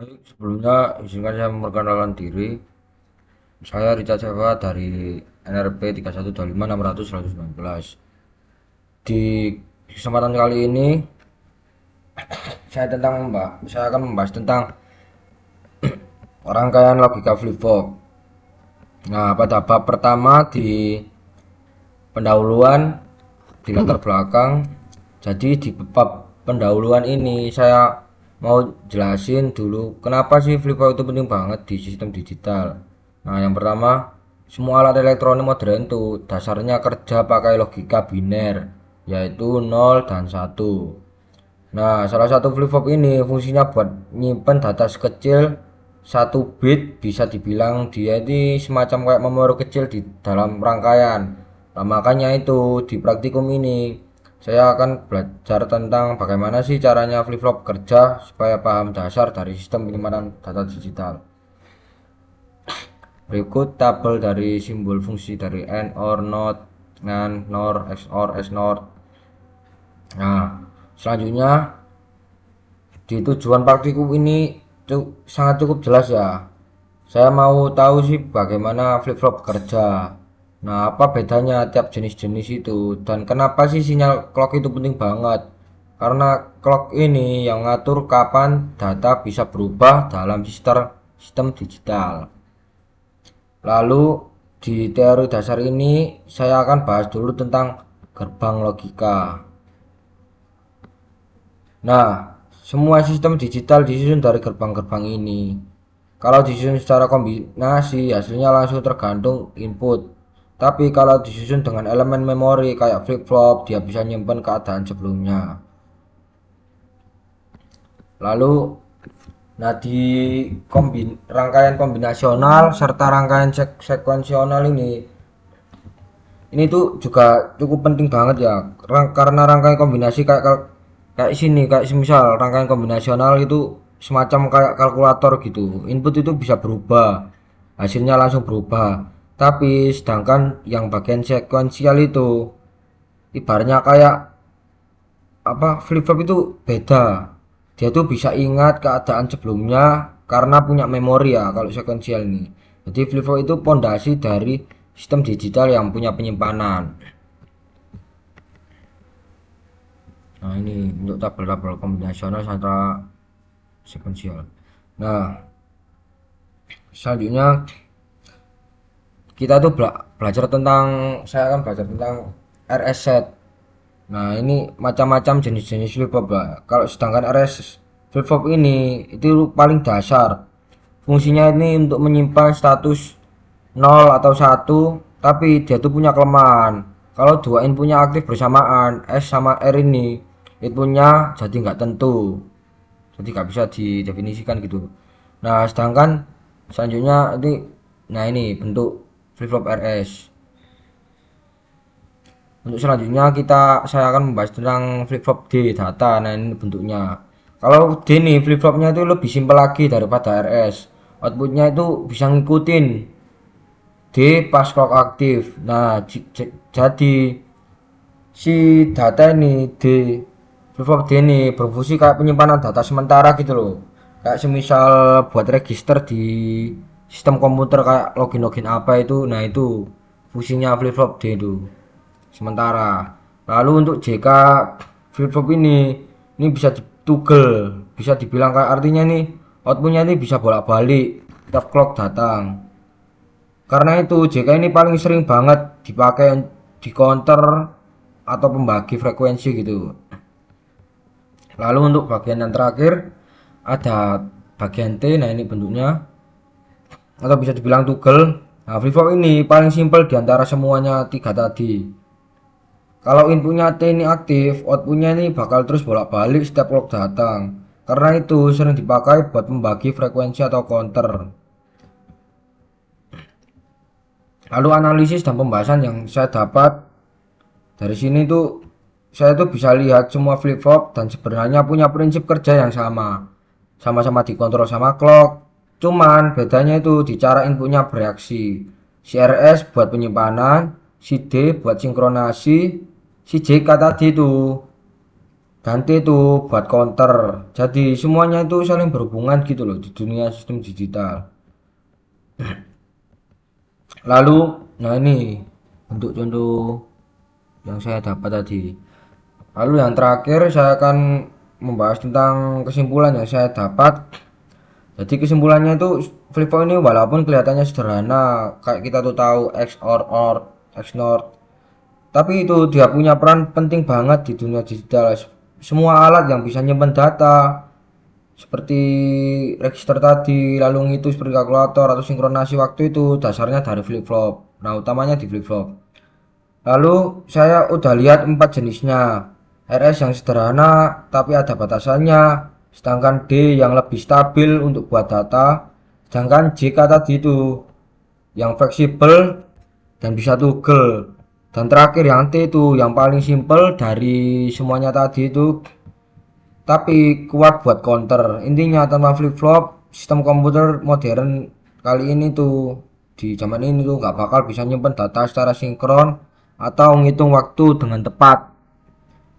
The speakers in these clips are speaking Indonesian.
Baik, sebelumnya izinkan saya memperkenalkan diri. Saya Richard Seva dari NRP 3125600 Di kesempatan kali ini saya akan membahas tentang rangkaian logika flip-flop. Nah, pada bab pertama di pendahuluan di latar belakang. Jadi di bab pendahuluan ini saya mau jelasin dulu kenapa sih flip-flop itu penting banget di sistem digital. Nah, yang pertama, semua alat elektronik modern itu dasarnya kerja pakai logika biner, yaitu 0 dan 1. Nah, salah satu flip-flop ini fungsinya buat nyimpen data sekecil 1 bit, bisa dibilang dia ini semacam kayak memori kecil di dalam rangkaian. Nah, makanya itu di praktikum ini saya akan belajar tentang bagaimana sih caranya flip-flop kerja supaya paham dasar dari sistem penyimpanan data digital. Berikut tabel dari simbol fungsi dari AND, OR, NOT, NAND, NOR, XOR, XNOR. Nah, selanjutnya di tujuan praktikum ini sangat cukup jelas ya. Saya mau tahu sih bagaimana flip-flop bekerja. Nah, apa bedanya tiap jenis-jenis itu dan kenapa sih sinyal clock itu penting banget? Karena clock ini yang ngatur kapan data bisa berubah dalam sistem digital. Lalu di teori dasar ini saya akan bahas dulu tentang gerbang logika. Nah, semua sistem digital disusun dari gerbang-gerbang ini. Kalau disusun secara kombinasi, hasilnya langsung tergantung input. Tapi kalau disusun dengan elemen memori kayak flip-flop, dia bisa nyimpen keadaan sebelumnya. Lalu, nah di rangkaian kombinasional serta rangkaian sekuensional ini tuh juga cukup penting banget ya. Karena rangkaian kombinasi kayak kayak sini, kayak semisal rangkaian kombinasional itu semacam kayak kalkulator gitu. Input itu bisa berubah, hasilnya langsung berubah. Tapi sedangkan yang bagian sekuensial itu ibaratnya kayak apa, flip flop itu beda. Dia tuh bisa ingat keadaan sebelumnya karena punya memori ya kalau sekuensial ini. Jadi flip flop itu pondasi dari sistem digital yang punya penyimpanan. Nah, ini untuk tabel-tabel kombinasional antara sekuensial. Nah, selanjutnya kita tuh belajar tentang saya akan belajar tentang RS set. Nah, ini macam-macam jenis-jenis flip flop lah. Kalau sedangkan RS flip flop ini itu paling dasar. Fungsinya ini untuk menyimpan status 0 atau 1, tapi dia tuh punya kelemahan. Kalau dua inputnya aktif bersamaan, S sama R ini inputnya jadi nggak tentu. Jadi nggak bisa didefinisikan gitu. Nah, sedangkan selanjutnya ini bentuk flip flop RS. Untuk selanjutnya saya akan membahas tentang flip flop D data. Nah, ini bentuknya. Kalau D nih flip flopnya itu lebih simpel lagi daripada RS. Outputnya itu bisa ngikutin D pas clock aktif. Nah, jadi si data ini flip flop D ini berfungsi kayak penyimpanan data sementara gitu loh. Kayak semisal buat register di sistem komputer kayak login apa itu. Nah, itu fungsinya flip flop D itu sementara. Lalu untuk JK flip flop ini bisa ditugel, bisa dibilang kayak artinya nih outputnya ini bisa bolak-balik tiap clock datang. Karena itu JK ini paling sering banget dipakai di counter atau pembagi frekuensi gitu. Lalu untuk bagian yang terakhir ada bagian T. Nah, ini bentuknya atau bisa dibilang tugel. Nah, flip flop ini paling simpel diantara semuanya tiga tadi. Kalau inputnya T ini aktif, outputnya ini bakal terus bolak-balik setiap clock datang. Karena itu sering dipakai buat membagi frekuensi atau counter. Lalu analisis dan pembahasan yang saya dapat dari sini tuh, saya tuh bisa lihat semua flip flop dan sebenarnya punya prinsip kerja yang sama. Sama-sama dikontrol sama clock. Cuman bedanya itu di cara inputnya bereaksi. Si RS buat penyimpanan, si D buat sinkronasi, si JK tadi itu ganti itu buat counter. Jadi semuanya itu saling berhubungan gitu loh di dunia sistem digital. Lalu, nah ini untuk contoh yang saya dapat tadi. Lalu yang terakhir saya akan membahas tentang kesimpulan yang saya dapat. Jadi kesimpulannya itu flip-flop ini walaupun kelihatannya sederhana, kayak kita tuh tahu XOR, XNOR, tapi itu dia punya peran penting banget di dunia digital. Semua alat yang bisa nyimpen data, seperti register tadi, lalu ngitung seperti kalkulator atau sinkronasi waktu itu dasarnya dari flip-flop. Nah, utamanya di flip-flop. Lalu saya udah lihat 4 jenisnya. RS yang sederhana tapi ada batasannya, sedangkan D yang lebih stabil untuk buat data, sedangkan JK tadi itu yang fleksibel dan bisa toggle. Dan terakhir yang T itu yang paling simple dari semuanya tadi itu tapi kuat buat counter. Intinya tanpa flip flop sistem komputer modern kali ini tuh di zaman ini tuh nggak bakal bisa nyimpen data secara sinkron atau ngitung waktu dengan tepat.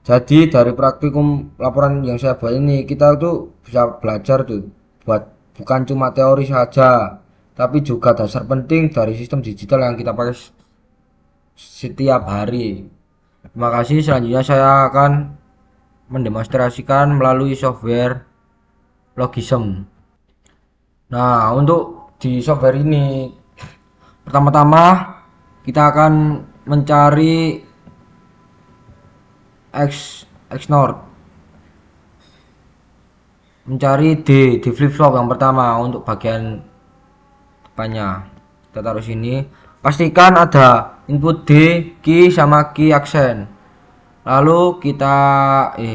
Jadi dari praktikum laporan yang saya buat ini kita tuh bisa belajar tuh buat bukan cuma teori saja tapi juga dasar penting dari sistem digital yang kita pakai setiap hari. Terima kasih. Selanjutnya saya akan mendemonstrasikan melalui software Logism. Nah, untuk di software ini pertama-tama kita akan mencari XNOR, mencari D flip flop yang pertama untuk bagian depannya. Kita taruh sini. Pastikan ada input D, key sama key aksen. Lalu kita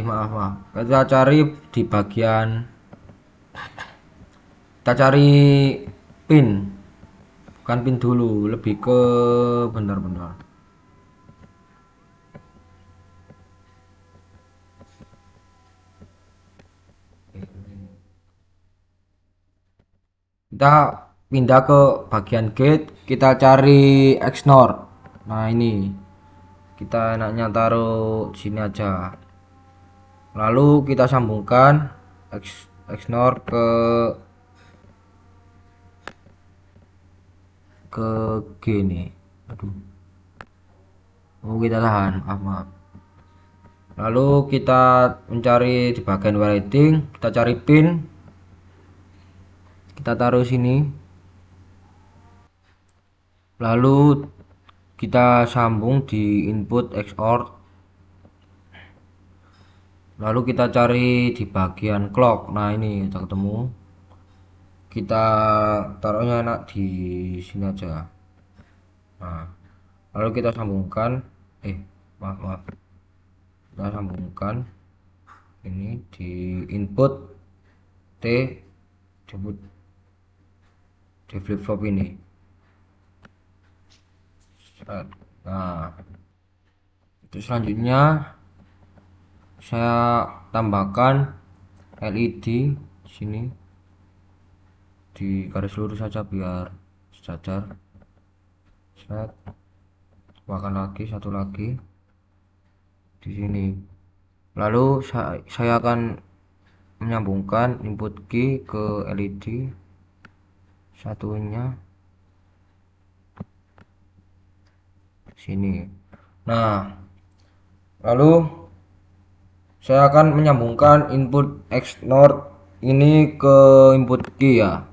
maaf. Kita cari di bagian kita cari pin. Bukan pin dulu, lebih ke bentar. Kita pindah ke bagian gate, kita cari XNOR. Nah, ini kita enaknya taruh sini aja. Lalu kita sambungkan XNOR ke G nih. Aduh. Oh, kita tahan. Maaf. Lalu kita mencari di bagian writing, kita cari pin, kita taruh sini. Lalu kita sambung di input XOR. Lalu kita cari di bagian clock. Nah, ini kita ketemu. Kita taruhnya enak di sini aja. Nah, lalu kita sambungkan maaf. Kita sambungkan ini di input T di flip flop ini. Nah, itu selanjutnya saya tambahkan LED sini di garis lurus saja biar sejajar. Set, tambahkan lagi satu lagi di sini. Lalu saya akan menyambungkan input key ke LED satunya sini. Nah, lalu saya akan menyambungkan input XNOR ini ke input key ya.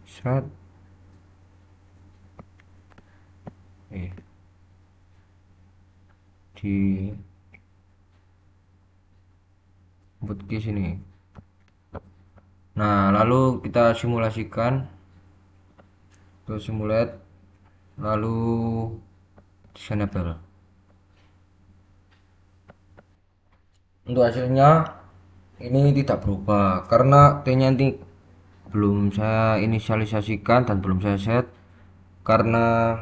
Set. Di input key sini. Nah, lalu kita simulasikan ke simulate, lalu disable. Untuk hasilnya ini tidak berubah karena T-nya ini belum saya inisialisasikan dan belum saya set, karena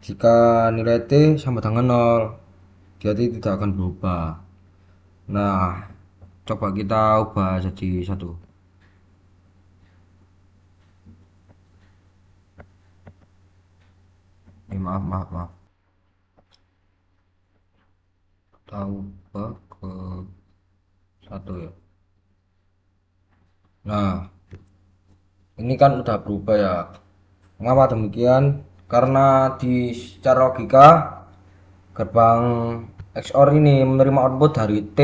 jika nilai T sama dengan 0 jadi tidak akan berubah. Nah, coba kita ubah jadi 1. Maaf. Kita ubah ke satu ya. Nah, ini kan udah berubah ya. Mengapa demikian? Karena di secara logika gerbang XOR ini menerima output dari T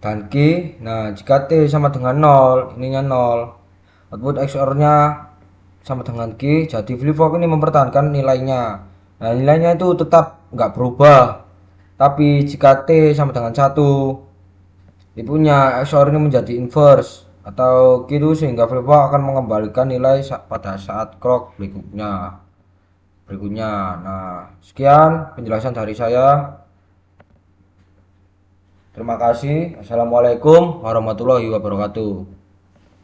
dan Q. Nah, jika T sama dengan 0, ininya 0, output XOR-nya sama dengan Q, jadi flip flop ini mempertahankan nilainya. Nah, nilainya itu tetap nggak berubah. Tapi jika T sama dengan 1, ibunya XOR ini menjadi inverse atau gitu, sehingga flip flop akan mengembalikan nilai pada saat clock berikutnya. Nah, sekian penjelasan dari saya. Terima kasih. Assalamualaikum warahmatullahi wabarakatuh.